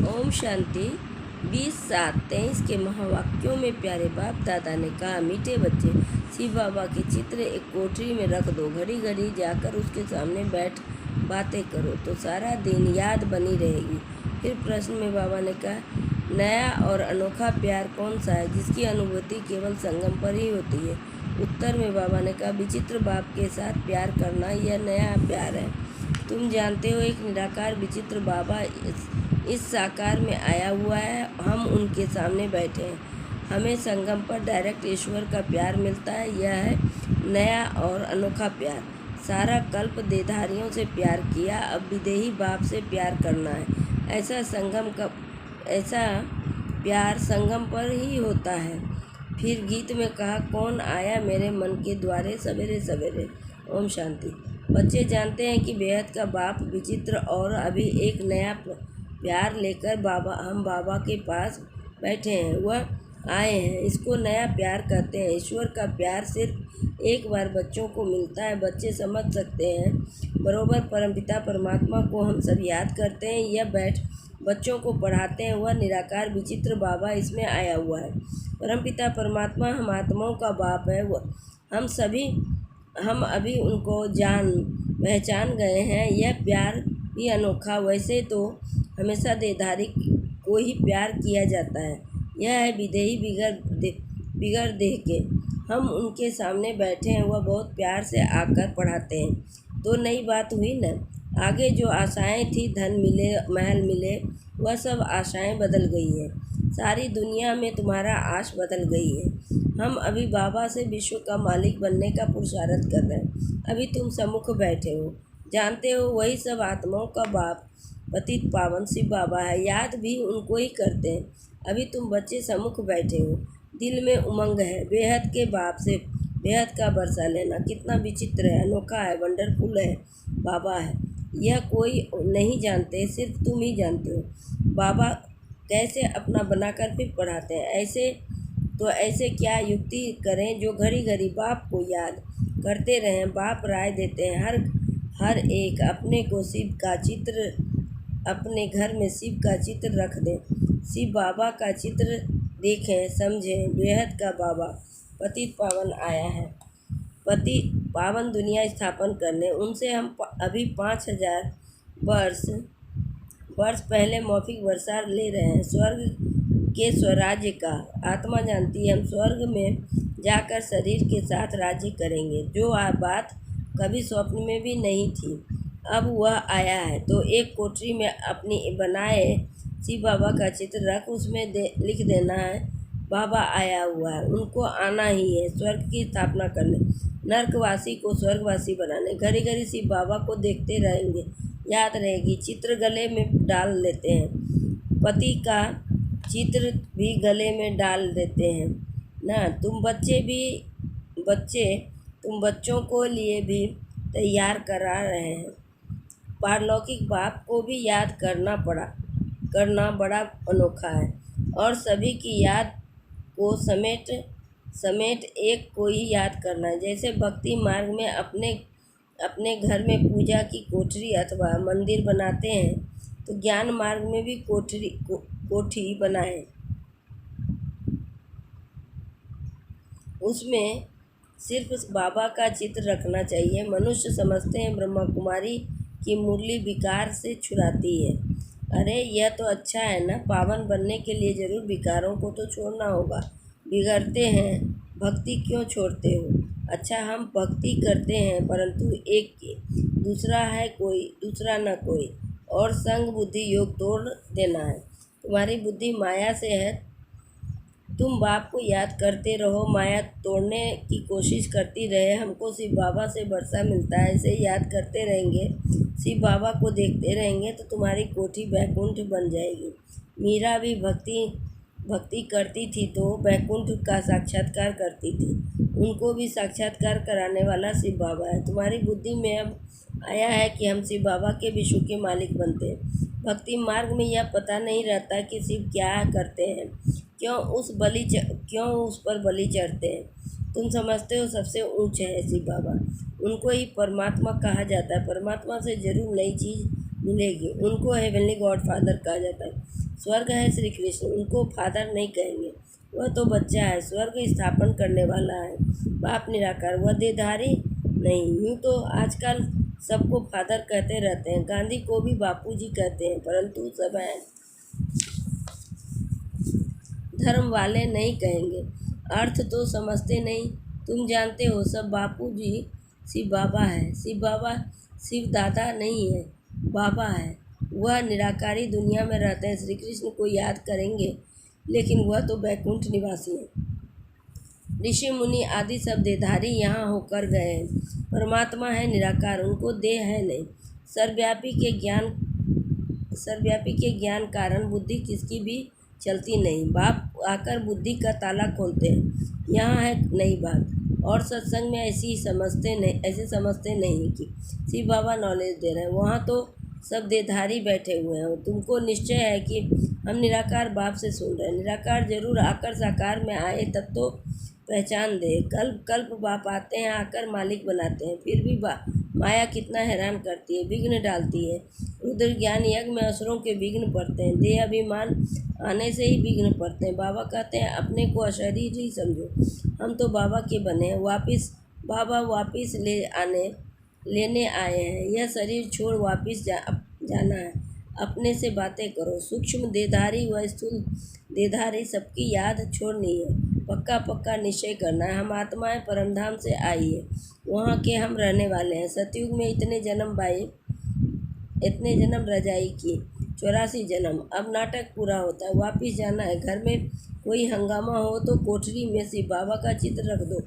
ओम शांति 20/7/23 के महावाक्यों में प्यारे बाप दादा ने कहा, मीठे बच्चे, शिव बाबा के चित्र एक कोठरी में रख दो, घड़ी घड़ी जाकर उसके सामने बैठ बातें करो तो सारा दिन याद बनी रहेगी। फिर प्रश्न में बाबा ने कहा, नया और अनोखा प्यार कौन सा है जिसकी अनुभूति केवल संगम पर ही होती है? उत्तर में बाबा ने कहा, विचित्र बाप के साथ प्यार करना यह नया प्यार है। तुम जानते हो, एक निराकार विचित्र बाबा इस साकार में आया हुआ है। हम उनके सामने बैठे हैं। हमें संगम पर डायरेक्ट ईश्वर का प्यार मिलता है। यह है नया और अनोखा प्यार। सारा कल्प देहधारियों से प्यार किया, अब विदेही बाप से प्यार करना है। ऐसा प्यार संगम पर ही होता है। फिर गीत में कहा, कौन आया मेरे मन के द्वारे सवेरे सवेरे। ओम शांति। बच्चे जानते हैं कि बेहद का बाप विचित्र और अभी एक नया प्यार लेकर हम बाबा के पास बैठे हैं। वह आए हैं, इसको नया प्यार कहते हैं। ईश्वर का प्यार सिर्फ एक बार बच्चों को मिलता है। बच्चे समझ सकते हैं। बरोबर परमपिता परमात्मा को हम सब याद करते हैं या बैठ बच्चों को पढ़ाते हैं। वह निराकार विचित्र बाबा इसमें आया हुआ है। परमपिता परमात्मा हम आत्माओं का बाप है। हम अभी उनको पहचान गए हैं। यह प्यार भी अनोखा। वैसे तो हमेशा देहधारी को ही प्यार किया जाता है। यह है विदेही बिगर देह के। हम उनके सामने बैठे हैं। वह बहुत प्यार से आकर पढ़ाते हैं। तो नई बात हुई न। आगे जो आशाएं थी, धन मिले, महल मिले, वह सब आशाएं बदल गई है। सारी दुनिया में तुम्हारा आश बदल गई है। हम अभी बाबा से विश्व का मालिक बनने का पुरुषार्थ कर रहे हैं। अभी तुम सम्मुख बैठे हो। जानते हो, वही सब आत्माओं का बाप पतित पावन शिव बाबा है। याद भी उनको ही करते हैं। अभी तुम बच्चे सम्मुख बैठे हो। दिल में उमंग है। बेहद के बाप से बेहद का बरसा लेना कितना विचित्र है, अनोखा है, वंडरफुल है। बाबा है, यह कोई नहीं जानते, सिर्फ तुम ही जानते हो। बाबा कैसे अपना बनाकर फिर पढ़ाते हैं। ऐसे क्या युक्ति करें जो घड़ी घड़ी बाप को याद करते रहें। बाप राय देते हैं, हर एक अपने घर में शिव का चित्र रख दें। शिव बाबा का चित्र देखें, समझें। बेहद का बाबा पतित पावन आया है, पतित पावन दुनिया स्थापन करने। उनसे हम अभी 5000 वर्ष पहले मौखिक वर्षा ले रहे हैं स्वर्ग के स्वराज्य का। आत्मा जानती है, हम स्वर्ग में जाकर शरीर के साथ राज्य करेंगे। जो बात कभी स्वप्न में भी नहीं थी, अब वह आया है। तो एक कोठरी में अपनी बनाए शिव बाबा का चित्र रख, उसमें लिख देना है, बाबा आया हुआ है। उनको आना ही है स्वर्ग की स्थापना करने, नरकवासी को स्वर्गवासी बनाने। घड़ी घड़ी शिव बाबा को देखते रहेंगे, याद रहेगी। चित्र गले में डाल लेते हैं। पति का चित्र भी गले में डाल देते हैं ना। तुम बच्चों को लिए भी तैयार करा रहे हैं। पारलौकिक बाप को भी याद करना बड़ा अनोखा है। और सभी की याद को समेट एक को ही याद करना है। जैसे भक्ति मार्ग में अपने घर में पूजा की कोठरी अथवा मंदिर बनाते हैं, तो ज्ञान मार्ग में भी कोठी बनाएं। उसमें सिर्फ बाबा का चित्र रखना चाहिए। मनुष्य समझते हैं ब्रह्मा कुमारी की मुरली विकार से छुड़ाती है। अरे यह तो अच्छा है ना। पावन बनने के लिए जरूर विकारों को तो छोड़ना होगा। बिगड़ते हैं, भक्ति क्यों छोड़ते हो? अच्छा, हम भक्ति करते हैं, परंतु एक की दूसरा है कोई, दूसरा न कोई। और संग बुद्धि योग तोड़ देना है। तुम्हारी बुद्धि माया से है। तुम बाप को याद करते रहो, माया तोड़ने की कोशिश करती रहे। हमको शिव बाबा से वर्षा मिलता है। ऐसे याद करते रहेंगे, शिव बाबा को देखते रहेंगे, तो तुम्हारी कोठी बैकुंठ बन जाएगी। मीरा भी भक्ति करती थी तो बैकुंठ का साक्षात्कार करती थी। उनको भी साक्षात्कार कराने वाला शिव बाबा है। तुम्हारी बुद्धि में अब आया है कि हम शिव बाबा के विश्व के मालिक बनते हैं। भक्ति मार्ग में यह पता नहीं रहता कि शिव क्या करते हैं, क्यों उस पर बलि चढ़ते हैं। तुम समझते हो सबसे ऊंचे है शिव बाबा, उनको ही परमात्मा कहा जाता है। परमात्मा से जरूर नई चीज़ मिलेगी। उनको हेवनली गॉड फादर कहा जाता है। स्वर्ग है श्री कृष्ण, उनको फादर नहीं कहेंगे, वह तो बच्चा है। स्वर्ग स्थापन करने वाला है, बाप निराकार, वह देहधारी नहीं। यूँ तो आजकल सबको फादर कहते रहते हैं, गांधी को भी बापूजी कहते हैं, परंतु सब हैं धर्म वाले नहीं कहेंगे। अर्थ तो समझते नहीं। तुम जानते हो सब बापूजी शिव बाबा है। शिव बाबा शिव दादा नहीं है, बाबा है। वह निराकारी दुनिया में रहते हैं। श्री कृष्ण को याद करेंगे, लेकिन वह तो बैकुंठ निवासी है। ऋषि मुनि आदि सब देहधारी यहाँ होकर गए हैं। परमात्मा है निराकार, उनको देह है नहीं। सर्वव्यापी के ज्ञान कारण बुद्धि किसकी भी चलती नहीं। बाप आकर बुद्धि का ताला खोलते हैं। यहाँ है नई बात। और सत्संग में ऐसे समझते नहीं कि शिव बाबा नॉलेज दे रहे हैं। वहाँ तो सब देहधारी बैठे हुए हैं। तुमको निश्चय है कि हम निराकार बाप से सुन रहे हैं। निराकार जरूर आकर साकार में आए तब तो पहचान दे। कल्प कल्प बाप आते हैं, आकर मालिक बनाते हैं। फिर भी माया कितना हैरान करती है, विघ्न डालती है। रुद्र ज्ञान यज्ञ में असुरों के विघ्न पड़ते हैं। देह अभिमान आने से ही विघ्न पड़ते हैं। बाबा कहते हैं अपने को अशरीर ही समझो, हम तो बाबा के बने हैं। बाबा वापिस लेने आए हैं। यह शरीर छोड़ वापिस जाना है। अपने से बातें करो। सूक्ष्म देहधारी व स्थूल देहधारी सबकी याद छोड़नी है। पक्का निश्चय करना है। हम आत्माएं परमधाम से आई है, वहाँ के हम रहने वाले हैं। सतयुग में इतने जन्म रजाई की, 84 जन्म। अब नाटक पूरा होता है, वापिस जाना है। घर में कोई हंगामा हो तो कोठरी में शिव बाबा का चित्र रख दो।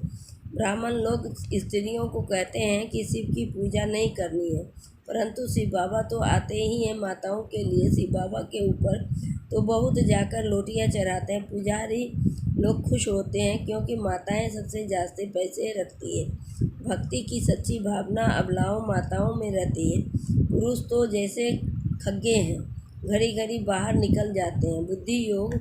ब्राह्मण लोग स्त्रियों को कहते हैं कि शिव की पूजा नहीं करनी है, परंतु शिव बाबा तो आते ही हैं माताओं के लिए। शिव बाबा के ऊपर तो बहुत जाकर लोटियाँ चढ़ाते हैं। पुजारी लोग खुश होते हैं क्योंकि माताएं सबसे जास्ते पैसे रखती है। भक्ति की सच्ची भावना अबलाओं माताओं में रहती है। पुरुष तो जैसे खग्गे हैं, घड़ी घड़ी बाहर निकल जाते हैं। बुद्धि योग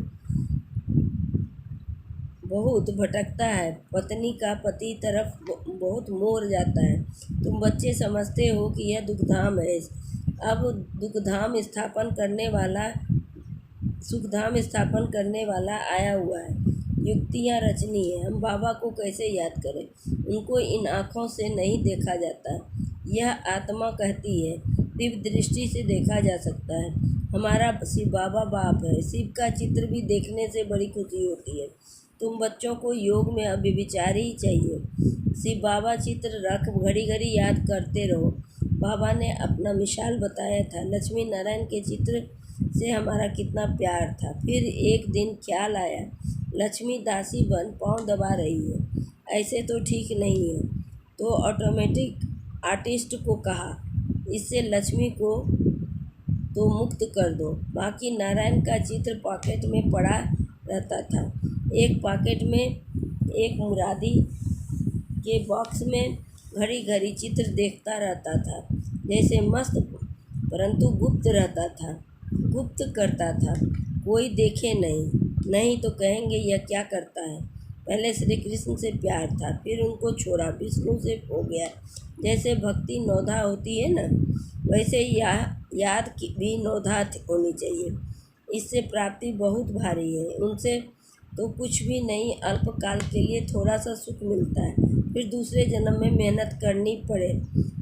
बहुत भटकता है। पत्नी का पति तरफ बहुत मोर जाता है। तुम बच्चे समझते हो कि यह दुखधाम है। अब सुखधाम स्थापन करने वाला आया हुआ है। युक्तियाँ रचनी है। हम बाबा को कैसे याद करें, उनको इन आँखों से नहीं देखा जाता। यह आत्मा कहती है, दिव्य दृष्टि से देखा जा सकता है। हमारा शिव बाबा बाप है। शिव का चित्र भी देखने से बड़ी खुशी होती है। तुम बच्चों को योग में अव्यभिचार ही चाहिए। शिव बाबा चित्र रख घड़ी घड़ी याद करते रहो। बाबा ने अपना मिसाल बताया था। लक्ष्मी नारायण के चित्र से हमारा कितना प्यार था। फिर एक दिन ख्याल आया, लक्ष्मी दासी बन पाँव दबा रही है, ऐसे तो ठीक नहीं है। तो ऑटोमेटिक आर्टिस्ट को कहा, इससे लक्ष्मी को तो मुक्त कर दो। बाकी नारायण का चित्र पॉकेट में पड़ा रहता था। एक पॉकेट में एक मुरादी के बॉक्स में घड़ी घड़ी चित्र देखता रहता था, जैसे मस्त, परंतु गुप्त करता था। कोई देखे नहीं तो कहेंगे यह क्या करता है। पहले श्री कृष्ण से प्यार था, फिर उनको छोड़ा, विष्णु से हो गया। जैसे भक्ति नौधा होती है ना, वैसे याद की भी नौधा होनी चाहिए। इससे प्राप्ति बहुत भारी है। उनसे तो कुछ भी नहीं, अल्पकाल के लिए थोड़ा सा सुख मिलता है, फिर दूसरे जन्म में मेहनत करनी पड़े।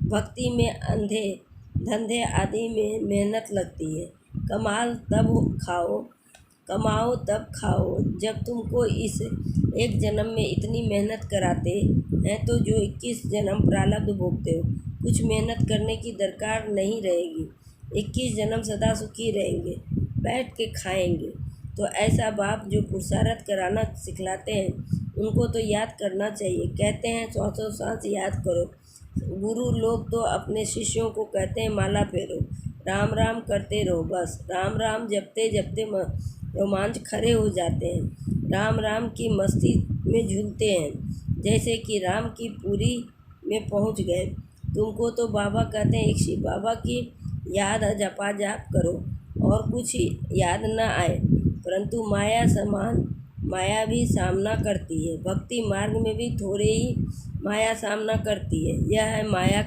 भक्ति में अंधे धंधे आदि में मेहनत लगती है। कमाओ तब खाओ। जब तुमको इस एक जन्म में इतनी मेहनत कराते हैं तो जो 21 जन्म प्रारब्ध भोगते हो, कुछ मेहनत करने की दरकार नहीं रहेगी। 21 जन्म सदा सुखी रहेंगे, बैठ के खाएंगे। तो ऐसा बाप जो पुरुषार्थ कराना सिखलाते हैं, उनको तो याद करना चाहिए। कहते हैं 100 सांस याद करो। गुरु लोग तो अपने शिष्यों को कहते हैं माला फेरो, राम राम करते रहो। बस राम राम जपते जपते रोमांच खड़े हो जाते हैं। राम राम की मस्ती में झूलते हैं, जैसे कि राम की पूरी में पहुंच गए। तुमको तो बाबा कहते हैं एक शिव बाबा की याद जपा जाप करो और कुछ याद न आए, परंतु माया भी सामना करती है। भक्ति मार्ग में भी थोड़े ही माया सामना करती है। यह है माया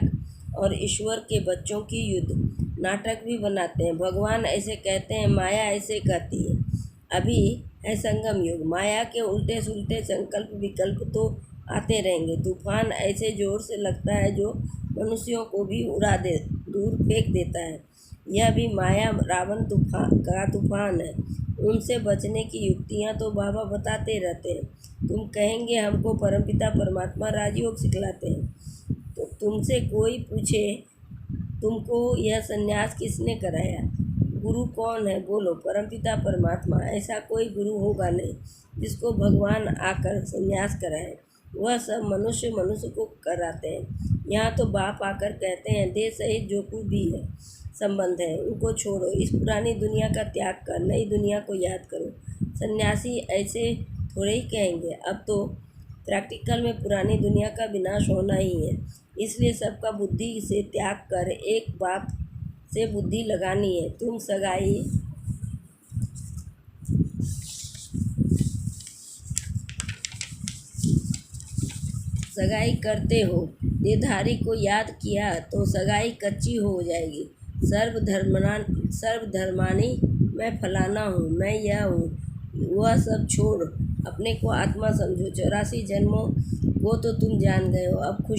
और ईश्वर के बच्चों की युद्ध। नाटक भी बनाते हैं। भगवान ऐसे कहते हैं, माया ऐसे कहती है। अभी है संगम युग। माया के उल्टे सुलटे संकल्प विकल्प तो आते रहेंगे। तूफान ऐसे जोर से लगता है जो मनुष्यों को भी उड़ा दे, दूर फेंक देता है। यह भी माया रावण तूफान है। उनसे बचने की युक्तियाँ तो बाबा बताते रहते हैं। तुम कहेंगे हमको परमपिता परमात्मा राजयोग सिखलाते हैं। तो तुमसे कोई पूछे तुमको यह संन्यास किसने कराया? गुरु कौन है? बोलो, परमपिता परमात्मा। ऐसा कोई गुरु होगा नहीं जिसको भगवान आकर संन्यास कराए। वह सब मनुष्य को कराते हैं। यहाँ तो बाप आकर कहते हैं, देह सहित जो कुछ भी है संबंध है उनको छोड़ो, इस पुरानी दुनिया का त्याग कर नई दुनिया को याद करो। सन्यासी ऐसे थोड़े ही कहेंगे। अब तो प्रैक्टिकल में पुरानी दुनिया का विनाश होना ही है। इसलिए सबका बुद्धि से त्याग कर एक बात से बुद्धि लगानी है। तुम सगाई करते हो, देहधारी को याद किया तो सगाई कच्ची हो जाएगी। सर्वधर्मानी मैं फलाना हूँ, मैं यह हूँ, वह सब छोड़ अपने को आत्मा समझो। 84 जन्मों को तो तुम जान गए हो। अब खुश